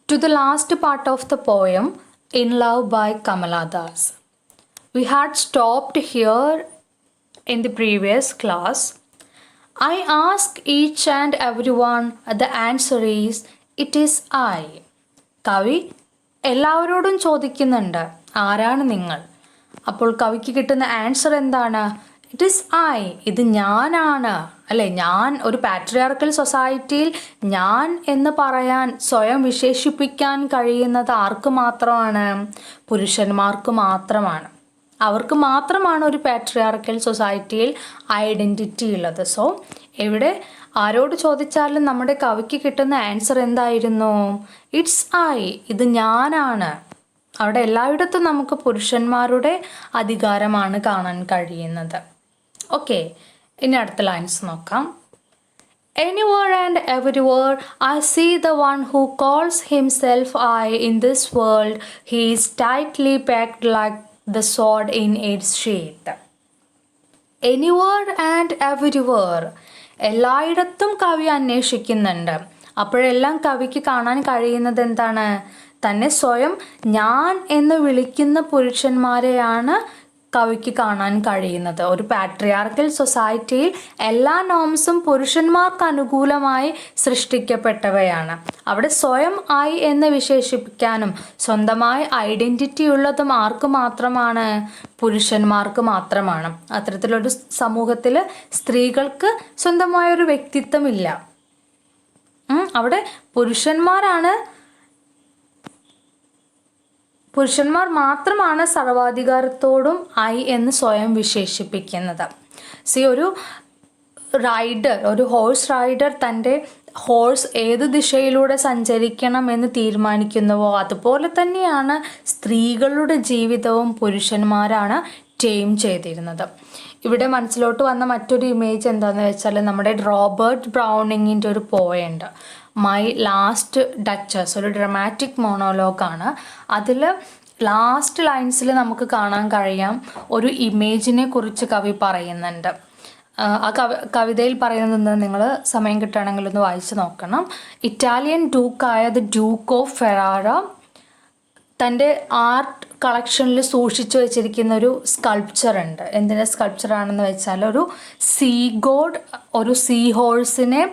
To the last part of the poem, In Love by Kamala Das. We had stopped here in the previous class. I ask each and everyone, the answer is, it is I. കവി എല്ലാവരോടും ചോദിക്കുന്നുണ്ട്, ആരാണ് നിങ്ങൾ? അപ്പോൾ കവിക്ക് കിട്ടുന്ന answer എന്താണ്? It is I, ഇത് ഞാനാണ് അല്ലേ. ഞാൻ ഒരു പാട്രിയാർക്കൽ സൊസൈറ്റിയിൽ ഞാൻ എന്ന് പറയാൻ, സ്വയം വിശേഷിപ്പിക്കാൻ കഴിയുന്നത് ആർക്ക് മാത്രമാണ്? പുരുഷന്മാർക്ക് മാത്രമാണ്. അവർക്ക് മാത്രമാണ് ഒരു പാട്രിയാർക്കൽ സൊസൈറ്റിയിൽ ഐഡൻറ്റിറ്റി ഉള്ളത്. സോ ഇവിടെ ആരോട് ചോദിച്ചാലും നമ്മുടെ കവിക്ക് കിട്ടുന്ന ആൻസർ എന്തായിരുന്നു? ഇറ്റ്സ് ഐ, ഇത് ഞാനാണ്. അവിടെ എല്ലായിടത്തും നമുക്ക് പുരുഷന്മാരുടെ അധികാരമാണ് കാണാൻ കഴിയുന്നത്. ഓക്കെ, ഇനി അടുത്ത ലൈൻസ് നോക്കാം. Anywhere and everywhere I see the one who calls himself I. In this world he is tightly packed like the sword in its sheath. Anywhere and everywhere, എല്ലായിടത്തും കവി അന്വേഷിക്കുന്നുണ്ട്. അപ്പോഴെല്ലാം കവിക്ക് കാണാൻ കഴിയുന്നത് എന്താണ്? തന്നെ സ്വയം ഞാൻ എന്ന് വിളിക്കുന്ന പുരുഷന്മാരെയാണ് കവിക്ക് കാണാൻ കഴിയുന്നത്. ഒരു പാട്രിയാർക്കൽ സൊസൈറ്റിയിൽ എല്ലാ നോംസും പുരുഷന്മാർക്ക് അനുകൂലമായി സൃഷ്ടിക്കപ്പെട്ടവയാണ്. അവിടെ സ്വയം ഐ എന്ന് വിശേഷിപ്പിക്കാനും സ്വന്തമായി ഐഡൻറ്റിറ്റി ഉള്ളതും ആർക്ക് മാത്രമാണ്? പുരുഷന്മാർക്ക് മാത്രമാണ്. അത്തരത്തിലൊരു സമൂഹത്തിൽ സ്ത്രീകൾക്ക് സ്വന്തമായൊരു വ്യക്തിത്വമില്ല. അവിടെ പുരുഷന്മാർ മാത്രമാണ് സർവാധികാരത്തോടും ഐ എന്ന് സ്വയം വിശേഷിപ്പിക്കുന്നത്. ഒരു ഹോഴ്സ് റൈഡർ തൻ്റെ ഹോഴ്സ് ഏത് ദിശയിലൂടെ സഞ്ചരിക്കണം എന്ന് തീരുമാനിക്കുന്നുവോ അതുപോലെ തന്നെയാണ് സ്ത്രീകളുടെ ജീവിതവും പുരുഷന്മാരാണ് ടൈം ചെയ്തിരുന്നത്. ഇവിടെ മനസ്സിലോട്ട് വന്ന മറ്റൊരു ഇമേജ് എന്താണെന്ന് വെച്ചാൽ, നമ്മുടെ റോബർട്ട് ബ്രൗണിങ്ങിൻ്റെ ഒരു പോയുണ്ട്, മൈ ലാസ്റ്റ് ഡച്ചസ്, ഒരു ഡ്രമാറ്റിക് മോണോലോഗാണ്. അതിൽ ലാസ്റ്റ് ലൈൻസിൽ നമുക്ക് കാണാൻ കഴിയാം ഒരു ഇമേജിനെ കുറിച്ച് കവി പറയുന്നുണ്ട്. ആ കവിതയിൽ പറയുന്നത് നിങ്ങൾ സമയം കിട്ടുകയാണെങ്കിൽ ഒന്ന് വായിച്ച് നോക്കണം. ഇറ്റാലിയൻ ഡ്യൂക്കായ ദ ഡ്യൂക്ക് ഓഫ് ഫെറാറ തൻ്റെ ആർട്ട് കളക്ഷനിൽ സൂക്ഷിച്ചു വെച്ചിരിക്കുന്ന ഒരു സ്കൾപ്ചർ ഉണ്ട്. എന്തിൻ്റെ സ്കൾപ്ചറാണെന്ന് വെച്ചാൽ, ഒരു സീ ഗോഡ്, ഒരു സീ ഹോഴ്സിനെ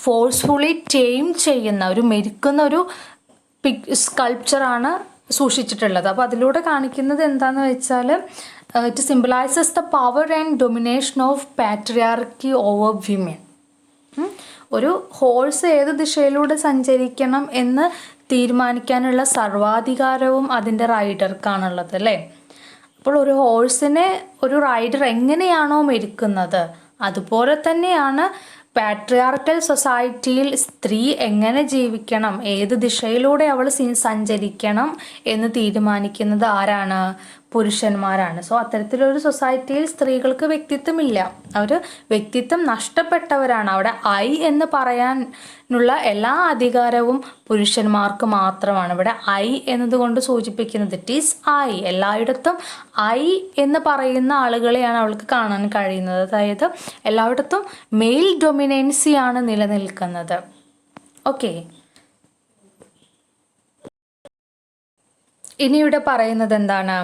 ഫോഴ്സ്ഫുള്ളി ടൈം ചെയ്യുന്ന, ഒരു മെരുക്കുന്ന ഒരു സ്കൾപ്ചറാണ് സൂക്ഷിച്ചിട്ടുള്ളത്. അപ്പോൾ അതിലൂടെ കാണിക്കുന്നത് എന്താണെന്ന് വെച്ചാൽ, it symbolises the power and domination of patriarchy over women. ഒരു ഹോഴ്സ് ഏത് ദിശയിലൂടെ സഞ്ചരിക്കണം എന്ന് തീരുമാനിക്കാനുള്ള സർവാധികാരവും അതിൻ്റെ റൈഡർക്കാണുള്ളത് അല്ലേ. അപ്പോൾ ഒരു ഹോഴ്സിനെ ഒരു റൈഡർ എങ്ങനെയാണോ മെരുക്കുന്നത് അതുപോലെ തന്നെയാണ് പാട്രിയാർക്കൽ സൊസൈറ്റിയിൽ സ്ത്രീ എങ്ങനെ ജീവിക്കണം, ഏത് ദിശയിലൂടെ അവൾ സഞ്ചരിക്കണം എന്ന് തീരുമാനിക്കുന്നത് ആരാണ്? പുരുഷന്മാരാണ്. സോ അത്തരത്തിലൊരു സൊസൈറ്റിയിൽ സ്ത്രീകൾക്ക് വ്യക്തിത്വമില്ല, അവർ വ്യക്തിത്വം നഷ്ടപ്പെട്ടവരാണ്. അവിടെ ഐ എന്ന് പറയാനുള്ള എല്ലാ അധികാരവും പുരുഷന്മാർക്ക് മാത്രമാണ്. ഇവിടെ ഐ എന്നതുകൊണ്ട് സൂചിപ്പിക്കുന്നത് ഇറ്റ് ഈസ് ഐ, എല്ലായിടത്തും ഐ എന്ന് പറയുന്ന ആളുകളെയാണ് അവൾക്ക് കാണാൻ കഴിയുന്നത്. അതായത് എല്ലായിടത്തും മെയിൽ ഡൊമിനൻസിയാണ് നിലനിൽക്കുന്നത്. ഓക്കെ, ഇനി ഇവിടെ പറയുന്നത് എന്താണ്?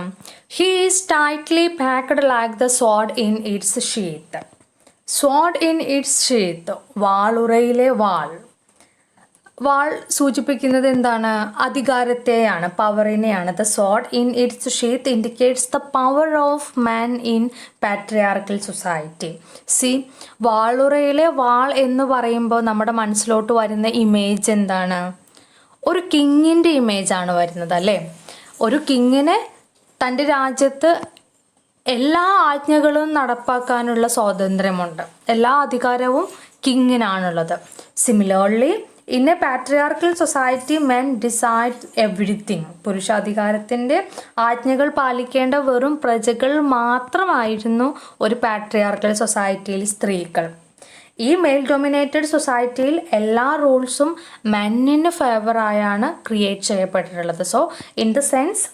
He is tightly packed like the sword in its sheath. Sword in its sheath, വാളുറയിലെ വാൾ സൂചിപ്പിക്കുന്നത് എന്താണ്? അധികാരത്തെയാണ്, പവറിനെയാണ്. The sword in its sheath indicates the power of man in patriarchal society. വാളുറയിലെ വാൾ എന്ന് പറയുമ്പോൾ നമ്മുടെ മനസ്സിലോട്ട് വരുന്ന ഇമേജ് എന്താണ്? ഒരു കിങ്ങിൻ്റെ ഇമേജാണ് വരുന്നത് അല്ലേ. ഒരു കിങ്ങിന് തൻ്റെ രാജ്യത്ത് എല്ലാ ആജ്ഞകളും നടപ്പാക്കാനുള്ള സ്വാതന്ത്ര്യമുണ്ട്, എല്ലാ അധികാരവും കിങ്ങിനാണുള്ളത്. Similarly in a patriarchal society men decide everything. പുരുഷാധികാരത്തിൻ്റെ ആജ്ഞകൾ പാലിക്കേണ്ട വെറും പ്രജകൾ മാത്രമായിരുന്നു ഒരു പാട്രിയാർക്കൽ സൊസൈറ്റിയിൽ സ്ത്രീകൾ. ഈ മെയിൽ ഡൊമിനേറ്റഡ് സൊസൈറ്റിയിൽ എല്ലാ റൂൾസും മെന്നിന് ഫേവറായാണ് ക്രിയേറ്റ് ചെയ്യപ്പെട്ടിട്ടുള്ളത്. സോ ഇൻ ദ സെൻസ്,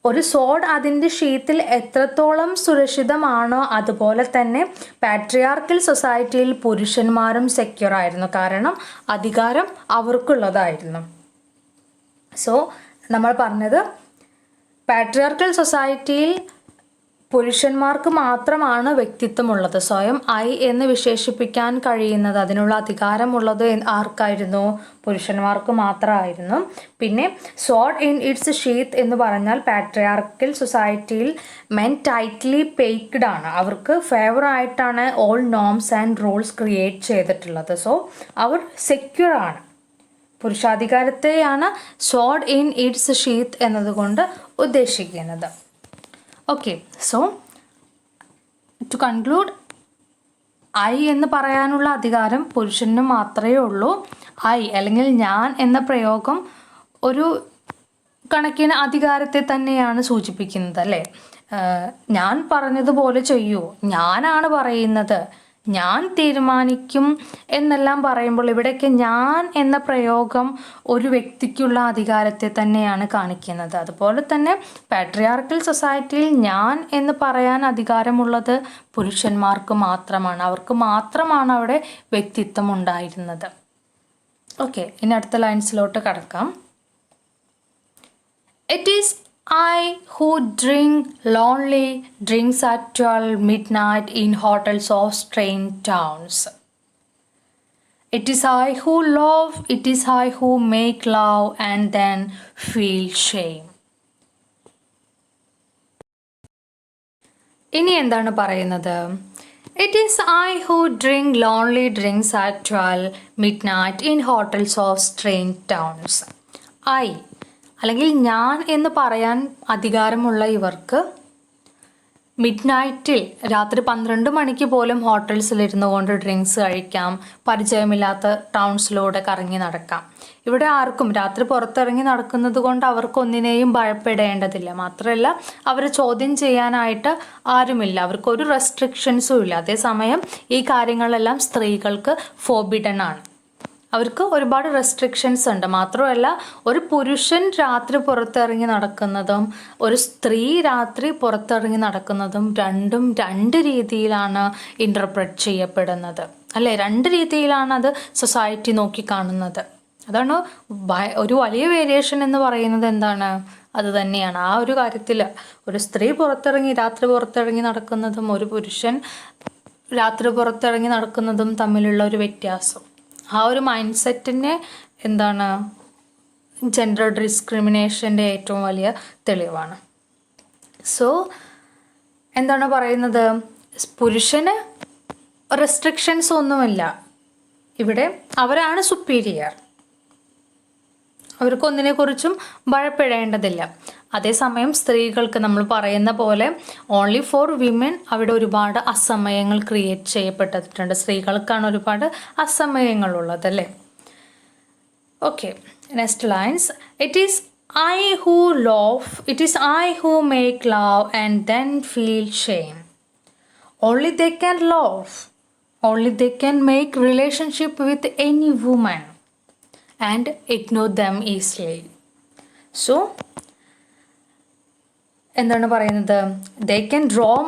ഒരു സോഡ് അതിൻ്റെ ഷീത്തിൽ എത്രത്തോളം സുരക്ഷിതമാണോ അതുപോലെ തന്നെ പാട്രിയാർക്കൽ സൊസൈറ്റിയിൽ പുരുഷന്മാരും സെക്യൂർ ആയിരുന്നു, കാരണം അധികാരം അവർക്കുള്ളതായിരുന്നു. സോ നമ്മൾ പറഞ്ഞത് പാട്രിയാർക്കൽ സൊസൈറ്റിയിൽ പുരുഷന്മാർക്ക് മാത്രമാണ് വ്യക്തിത്വമുള്ളത്. സ്വയം ഐ എന്ന് വിശേഷിപ്പിക്കാൻ കഴിയുന്നത്, അതിനുള്ള അധികാരമുള്ളത് ആർക്കായിരുന്നു? പുരുഷന്മാർക്ക് മാത്രമായിരുന്നു. പിന്നെ സോഡ് ഇൻ ഇറ്റ്സ് ഷീത്ത് എന്ന് പറഞ്ഞാൽ പാട്രിയാർക്കൽ സൊസൈറ്റിയിൽ മെൻ ടൈറ്റ്ലി പെയ്ക്ഡ് ആണ്. അവർക്ക് ഫേവർ ആയിട്ടാണ് all norms and rules create ചെയ്തിട്ടുള്ളത്. സോ അവർ സെക്യൂർ ആണ്. പുരുഷാധികാരത്തെയാണ് സോഡ് ഇൻ ഇറ്റ്സ് ഷീത്ത് എന്നതുകൊണ്ട് ഉദ്ദേശിക്കുന്നത്. Okay, so to conclude, I എന്ന് പറയാനുള്ള അധികാരം പുരുഷന് മാത്രമേ ഉള്ളൂ. ഐ അല്ലെങ്കിൽ ഞാൻ എന്ന പ്രയോഗം ഒരു കണക്കിന് അധികാരത്തെ തന്നെയാണ് സൂചിപ്പിക്കുന്നത്, അല്ലേ? ഞാൻ പറഞ്ഞതുപോലെ ചെയ്യൂ, ഞാനാണ് പറയുന്നത്, ഞാൻ തീരുമാനിക്കും എന്നെല്ലാം പറയുമ്പോൾ ഇവിടെയൊക്കെ ഞാൻ എന്ന പ്രയോഗം ഒരു വ്യക്തിക്കുള്ള അധികാരത്തെ തന്നെയാണ് കാണിക്കുന്നത്. അതുപോലെ തന്നെ പാട്രിയാർക്കൽ സൊസൈറ്റിയിൽ ഞാൻ എന്ന് പറയാൻ അധികാരമുള്ളത് പുരുഷന്മാർക്ക് മാത്രമാണ്. അവർക്ക് മാത്രമാണ് അവിടെ വ്യക്തിത്വം ഉണ്ടായിരുന്നത്. ഓക്കെ, ഇനി അടുത്ത ലൈൻസിലോട്ട് കടക്കാം. It is I who drink lonely drinks at 12 midnight in hotels of strange towns. It is I who love, it is I who make love and then feel shame. ഇനി എന്താണ് പറയുന്നത്? It is I who drink lonely drinks at 12 midnight in hotels of strange towns. I അല്ലെങ്കിൽ ഞാൻ എന്ന് പറയാൻ അധികാരമുള്ള ഇവർക്ക് mid നൈറ്റിൽ രാത്രി 12 മണിക്ക് പോലും ഹോട്ടൽസിലിരുന്നു കൊണ്ട് ഡ്രിങ്ക്സ് കഴിക്കാം, പരിചയമില്ലാത്ത ടൗൺസിലൂടെ കറങ്ങി നടക്കാം. ഇവിടെ ആർക്കും രാത്രി പുറത്തിറങ്ങി നടക്കുന്നത് കൊണ്ട് അവർക്കൊന്നിനെയും ഭയപ്പെടേണ്ടതില്ല. മാത്രമല്ല അവർ ചോദ്യം ചെയ്യാനായിട്ട് ആരുമില്ല, അവർക്കൊരു റെസ്ട്രിക്ഷൻസും ഇല്ല. അതേസമയം ഈ കാര്യങ്ങളെല്ലാം സ്ത്രീകൾക്ക് ഫോർബിഡൻ ആണ്. അവർക്ക് ഒരുപാട് റെസ്ട്രിക്ഷൻസ് ഉണ്ട്. മാത്രമല്ല ഒരു പുരുഷൻ രാത്രി പുറത്തിറങ്ങി നടക്കുന്നതും ഒരു സ്ത്രീ രാത്രി പുറത്തിറങ്ങി നടക്കുന്നതും രണ്ടും രണ്ട് രീതിയിലാണ് ഇൻ്റർപ്രറ്റ് ചെയ്യപ്പെടുന്നത്, അല്ലേ? രണ്ട് രീതിയിലാണ് അത് സൊസൈറ്റി നോക്കിക്കാണുന്നത്. അതാണ് ഒരു വലിയ വേരിയേഷൻ എന്ന് പറയുന്നത്. എന്താണ്? അത് തന്നെയാണ് ആ ഒരു കാര്യത്തിൽ. ഒരു സ്ത്രീ രാത്രി പുറത്തിറങ്ങി നടക്കുന്നതും ഒരു പുരുഷൻ രാത്രി പുറത്തിറങ്ങി നടക്കുന്നതും തമ്മിലുള്ള ഒരു വ്യത്യാസം, ആ ഒരു മൈൻഡ് സെറ്റിനെ എന്താണ് ജെൻഡർ ഡിസ്ക്രിമിനേഷൻ്റെ ഏറ്റവും വലിയ തെളിവാണ്. സോ എന്താണ് പറയുന്നത്? പുരുഷന് റെസ്ട്രിക്ഷൻസ് ഒന്നുമില്ല. ഇവിടെ അവരാണ് സുപ്പീരിയർ, അവർക്കൊന്നിനെക്കുറിച്ചും ഭയപ്പെടേണ്ടതില്ല. അതേസമയം സ്ത്രീകൾക്ക് നമ്മൾ പറയുന്ന പോലെ ഓൺലി ഫോർ വിമൻ അവിടെ ഒരുപാട് അസമയങ്ങൾ ക്രിയേറ്റ് ചെയ്യപ്പെട്ടിട്ടുണ്ട്. സ്ത്രീകൾക്കാണ് ഒരുപാട് അസമയങ്ങളുള്ളത്, അല്ലേ? Okay, next lines. It is I who love, it is I who make love and then feel shame. Only they can love, only they can make relationship with any woman and ignore them easily. So എന്താണ് പറയുന്നത്? They can roam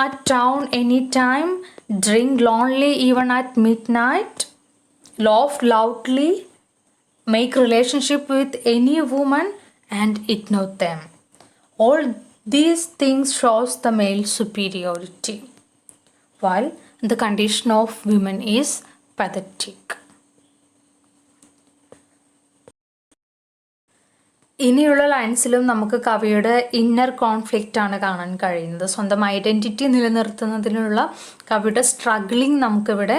at town anytime, drink lonely even at midnight, laugh loudly, make relationship with any woman and ignore them. All these things shows the male superiority, while the condition of women is pathetic. ഇനിയുള്ള ലൈൻസിലും നമുക്ക് കവിയുടെ inner conflict ആണ് കാണാൻ കഴിയുന്നത്. സ്വന്തം identity നിലനിർത്തുന്നതിനുള്ള കവിയുടെ struggling നമുക്കിവിടെ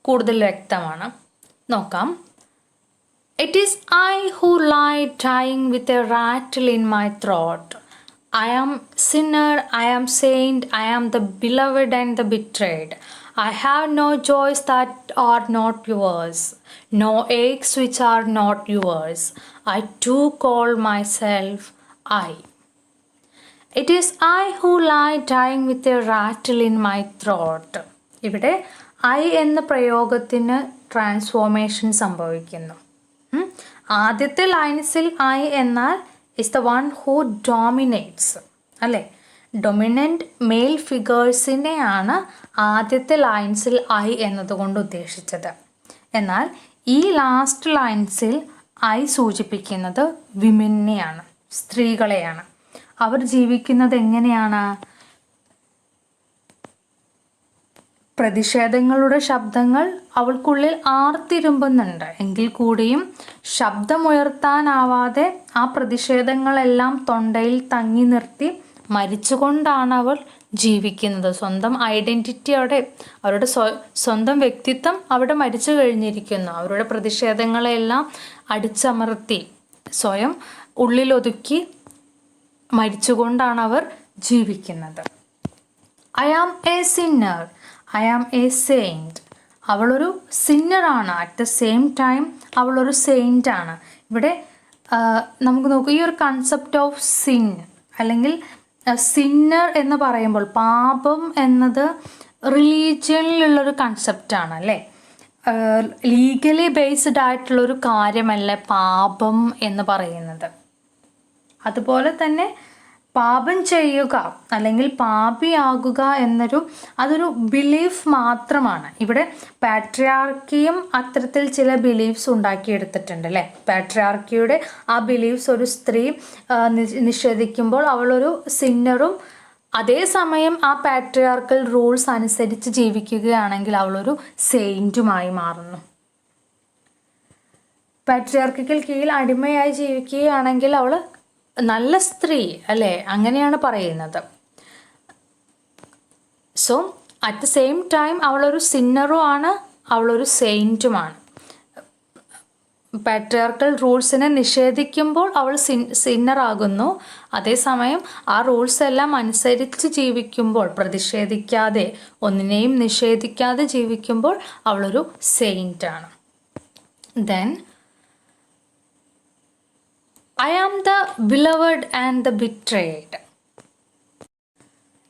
കൂടുതൽ വ്യക്തമാണ്. നോക്കാം. It is I who lie dying with a rattle in my throat. I am sinner, I am saint, I am the beloved and the betrayed. I have no joys that are not yours, no aches which are not yours. I too call myself I. It is I who lie dying with a rattle in my throat. ഇവിടെ I എന്ന പ്രയോഗത്തിന് transformation സംഭവിക്കുന്നു. ആദ്യത്തെ ലൈൻസിൽ I എന്നാൽ is the one who dominates, അല്ലേ? Dominant mail ഫിഗേഴ്സിനെയാണ് ആദ്യത്തെ ലൈൻസിൽ I എന്നതുകൊണ്ട് ഉദ്ദേശിച്ചത്. എന്നാൽ ഈ ലാസ്റ്റ് ലൈൻസിൽ ഐ സൂചിപ്പിക്കുന്നത് വിമനെയാണ്, സ്ത്രീകളെയാണ്. അവർ ജീവിക്കുന്നത് എങ്ങനെയാണ്? പ്രതിഷേധങ്ങളുടെ ശബ്ദങ്ങൾ അവൾക്കുള്ളിൽ ആർത്തിരുമ്പുന്നുണ്ട് എങ്കിൽ കൂടിയും ശബ്ദമുയർത്താനാവാതെ ആ പ്രതിഷേധങ്ങളെല്ലാം തൊണ്ടയിൽ തങ്ങി നിർത്തി മരിച്ചുകൊണ്ടാണ് അവൾ ജീവിക്കുന്നത്. സ്വന്തം ഐഡൻറ്റിറ്റി അവിടെ, അവരുടെ സ്വന്തം വ്യക്തിത്വം അവിടെ മരിച്ചു കഴിഞ്ഞിരിക്കുന്നു. അവരുടെ പ്രതിഷേധങ്ങളെല്ലാം അടിച്ചമർത്തി സ്വയം ഉള്ളിലൊതുക്കി മരിച്ചുകൊണ്ടാണ് അവർ ജീവിക്കുന്നത്. I am a sinner, I am a saint. അവളൊരു സിന്നറാണ്, അറ്റ് ദ സെയിം ടൈം അവളൊരു സെയിൻ്റാണ്. ഇവിടെ നമുക്ക് നോക്കുക, ഈ ഒരു കൺസെപ്റ്റ് ഓഫ് സിൻ അല്ലെങ്കിൽ സിന്നർ എന്ന് പറയുമ്പോൾ പാപം എന്നത് റിലീജിയനിലുള്ളൊരു കൺസെപ്റ്റാണ് അല്ലേ. ലീഗലി ബേസ്ഡ് ആയിട്ടുള്ളൊരു കാര്യമല്ല പാപം എന്ന് പറയുന്നത്. അതുപോലെ തന്നെ പാപം ചെയ്യുക അല്ലെങ്കിൽ പാപിയാകുക അതൊരു ബിലീഫ് മാത്രമാണ്. ഇവിടെ പാട്രിയാർക്കിയും അത്തരത്തിൽ ചില ബിലീഫ്സ് ഉണ്ടാക്കിയെടുത്തിട്ടുണ്ട് അല്ലേ. പാട്രിയാർക്കിയുടെ ആ ബിലീഫ്സ് ഒരു സ്ത്രീ നിഷേധിക്കുമ്പോൾ അവളൊരു സിന്നറും അതേസമയം ആ പാട്രിയാർക്കൽ റൂൾസ് അനുസരിച്ച് ജീവിക്കുകയാണെങ്കിൽ അവളൊരു സെയിൻറ്റുമായി മാറുന്നു. പാട്രിയാർക്കിക്കൽ കീഴിൽ അടിമയായി ജീവിക്കുകയാണെങ്കിൽ അവൾ നല്ല സ്ത്രീ അല്ലേ, അങ്ങനെയാണ് പറയുന്നത്. So at the same time അവളൊരു സിന്നറും ആണ്, അവളൊരു സെയിൻറ്റുമാണ്. പാട്രിയാർക്കൽ റൂൾസിനെ നിഷേധിക്കുമ്പോൾ അവൾ സിന്നറാകുന്നു. അതേസമയം ആ റൂൾസ് എല്ലാം അനുസരിച്ച് ജീവിക്കുമ്പോൾ, പ്രതിഷേധിക്കാതെ ഒന്നിനെയും നിഷേധിക്കാതെ ജീവിക്കുമ്പോൾ അവളൊരു സെയിൻറ്റാണ്. Then I am the beloved and the betrayed.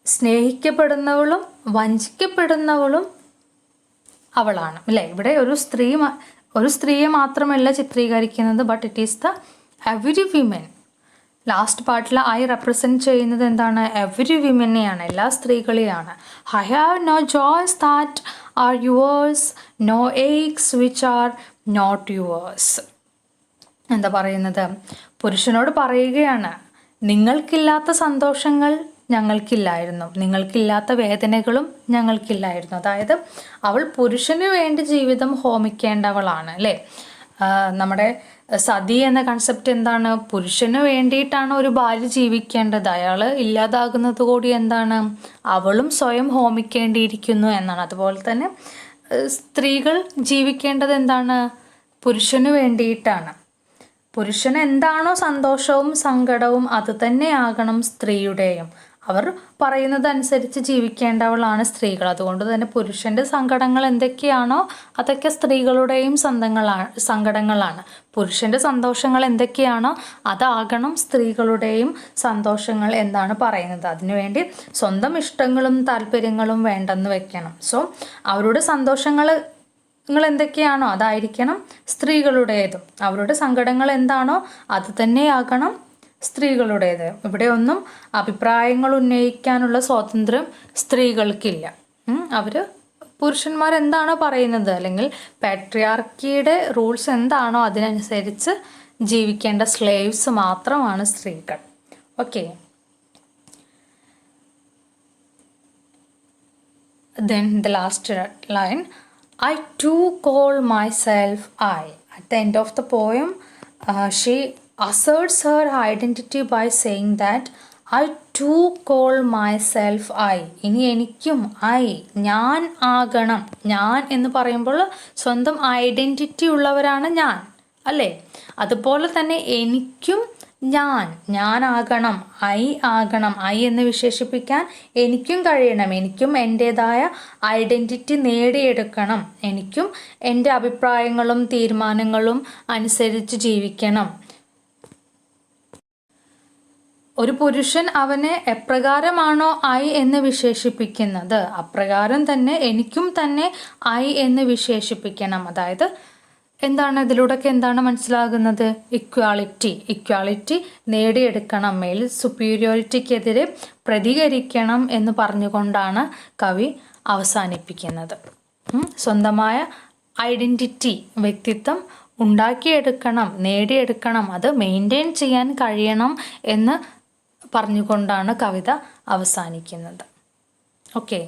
സ്നേഹിക്കപ്പെടുന്നവളും വഞ്ചിക്കപ്പെടുന്നവളും അവളാണ് അല്ലേ. ഇവിടെ ഒരു സ്ത്രീയെ മാത്രമല്ല ചിത്രീകരിക്കുന്നത്, but it is the every women. Last പാർട്ടിൽ ഐ റെപ്രസെൻറ്റ് ചെയ്യുന്നത് എന്താണ്? എവരി വിമനെയാണ്, എല്ലാ സ്ത്രീകളെയാണ്. I have no joys that are yours, no aches which are not yours. എന്താ പറയുന്നത്? പുരുഷനോട് പറയുകയാണ്, നിങ്ങൾക്കില്ലാത്ത സന്തോഷങ്ങൾ ഞങ്ങൾക്കില്ലായിരുന്നു, നിങ്ങൾക്കില്ലാത്ത വേദനകളും ഞങ്ങൾക്കില്ലായിരുന്നു. അതായത് അവൾ പുരുഷന് വേണ്ടി ജീവിതം ഹോമിക്കേണ്ടവളാണ് അല്ലേ. നമ്മുടെ സതി എന്ന കൺസെപ്റ്റ് എന്താണ്? പുരുഷന് വേണ്ടിയിട്ടാണ് ഒരു ഭാര്യ ജീവിക്കേണ്ടത്. അയാൾ ഇല്ലാതാകുന്നത് കൂടി എന്താണ്? അവളും സ്വയം ഹോമിക്കേണ്ടിയിരിക്കുന്നു എന്നാണ്. അതുപോലെ തന്നെ സ്ത്രീകൾ ജീവിക്കേണ്ടത് എന്താണ്? പുരുഷന് വേണ്ടിയിട്ടാണ്. പുരുഷന് എന്താണോ സന്തോഷവും സങ്കടവും അത് തന്നെയാകണം സ്ത്രീയുടെയും. അവർ പറയുന്നത് അനുസരിച്ച് ജീവിക്കേണ്ടവളാണ് സ്ത്രീകൾ. അതുകൊണ്ട് തന്നെ പുരുഷൻ്റെ സങ്കടങ്ങൾ എന്തൊക്കെയാണോ അതൊക്കെ സ്ത്രീകളുടെയും സങ്കടങ്ങളാണ്. പുരുഷൻ്റെ സന്തോഷങ്ങൾ എന്തൊക്കെയാണോ അതാകണം സ്ത്രീകളുടെയും സന്തോഷങ്ങൾ എന്നാണ് പറയുന്നത്. അതിനുവേണ്ടി സ്വന്തം ഇഷ്ടങ്ങളും താല്പര്യങ്ങളും വേണ്ടെന്ന് വെക്കണം. സോ അവരുടെ സന്തോഷങ്ങൾ എന്തൊക്കെയാണോ അതായിരിക്കണം സ്ത്രീകളുടേതും, അവരുടെ സങ്കടങ്ങൾ എന്താണോ അത് തന്നെയാകണം സ്ത്രീകളുടേത്. ഇവിടെ ഒന്നും അഭിപ്രായങ്ങൾ ഉന്നയിക്കാനുള്ള സ്വാതന്ത്ര്യം സ്ത്രീകൾക്കില്ല. അവർ പുരുഷന്മാരെന്താണോ പറയുന്നത് അല്ലെങ്കിൽ പാട്രിയാർക്കിയുടെ റൂൾസ് എന്താണോ അതിനനുസരിച്ച് ജീവിക്കേണ്ട സ്ലേവ്സ് മാത്രമാണ് സ്ത്രീകൾ. Okay. Then the last line, I too call myself I. At the end of the poem, she asserts her identity by saying that I too call myself I. ഇനി എനിക്കും I, ഞാൻ ആകണം. ഞാൻ എന്ന് പറയുമ്പോൾ സ്വന്തം ഐഡൻറ്റിറ്റി ഉള്ളവരാണ് ഞാൻ അല്ലേ. അതുപോലെ തന്നെ എനിക്കും ഞാനാകണം, ഐ ആകണം. ഐ എന്ന് വിശേഷിപ്പിക്കാൻ എനിക്കും കഴിയണം. എനിക്കും എൻ്റേതായ ഐഡൻറ്റിറ്റി നേടിയെടുക്കണം. എനിക്കും എൻ്റെ അഭിപ്രായങ്ങളും തീരുമാനങ്ങളും അനുസരിച്ച് ജീവിക്കണം. ഒരു പുരുഷൻ അവനെ എപ്രകാരമാണോ ഐ എന്ന് വിശേഷിപ്പിക്കുന്നത് അപ്രകാരം തന്നെ എനിക്കും തന്നെ ഐ എന്ന് വിശേഷിപ്പിക്കണം. അതായത് എന്താണ് ഇതിലൂടെയൊക്കെ എന്താണ് മനസ്സിലാകുന്നത്? ഇക്വാളിറ്റി നേടിയെടുക്കണം, മേൽ സുപ്പീരിയോറിറ്റിക്കെതിരെ പ്രതികരിക്കണം എന്ന് പറഞ്ഞുകൊണ്ടാണ് കവി അവസാനിപ്പിക്കുന്നത്. സ്വന്തമായ ഐഡൻറ്റിറ്റി, വ്യക്തിത്വം ഉണ്ടാക്കിയെടുക്കണം, നേടിയെടുക്കണം, അത് മെയിൻറ്റെയിൻ ചെയ്യാൻ കഴിയണം എന്ന് പറഞ്ഞുകൊണ്ടാണ് കവിത അവസാനിക്കുന്നത്. ഓക്കെ.